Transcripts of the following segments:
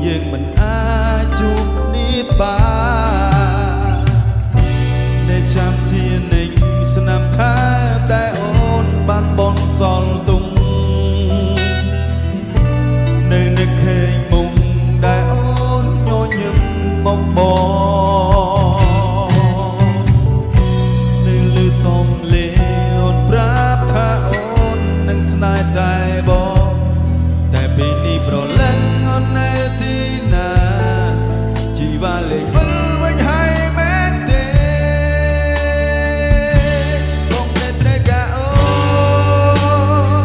យើងមិនអាចជួបគ្នាបាននៅចាំជានឹងស្នាមថែបដែលអូនបានបនសល់ទុំនៅនឹកឃើញមុខដែលអូនញញឹមមកបងនៅលើសំលេងអូនប្រាប់ថាអូននឹងស្នេហ៍តែបងតែពេលនេះប្រលឹងអូននៅទីណាជីវ៉ាលេងវិលវិញហើយមែនទេបងតែត្រូវការអូ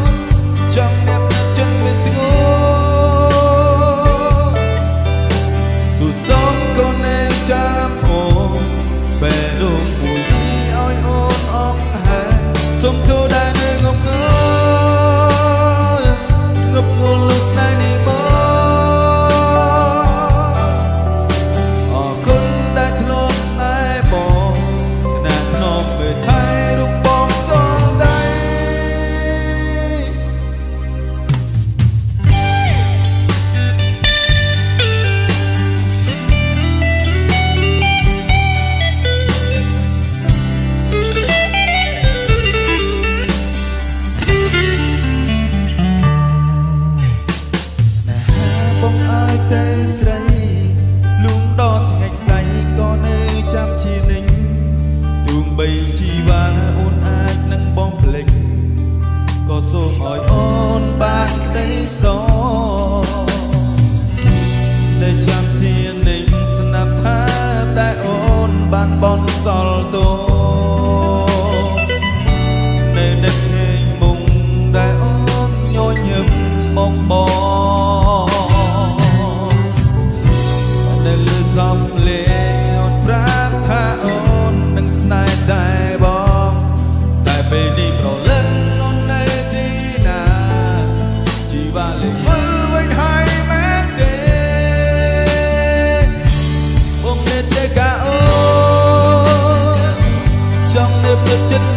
នចង់អ្នកចិត្តវាស្ងួនទូសូមក៏នៅចាំអូនបែរលោកមួយនេះឲ្យអូនអងហើយសុំទូដែលនៅងងលុស្នេហ៍នេះមកអរគុណដែលធ្លាប់ស្នេហ៍បងខណៈធ្នមមើលថែរូបបងតងដៃបងឲ្យតែស្រីលូងដកថ្ងៃស្អីក៏នៅចាំជានឹងទូបីជីវ៉ាអូនអាចនឹងបងភ្លេចក៏សូមឲ្យអូនបានក្តីសរដែលចាំជានឹងស្នាប់ថាដែលអូនបានបនសល់ទោនៅនឹកឃើញមុខដែលអូនញញឹមមកបងសំលេងអូនប្រាប់ថាអូននឹងស្នេហ៍តែបងតែពេលនេះប្រលឹងអូននៅទីណាជីវ៉ាលេងវិលវិញហើយមែនទេបងនៅត្រូវការអូនចង់នៅព្រឹកចិត្ត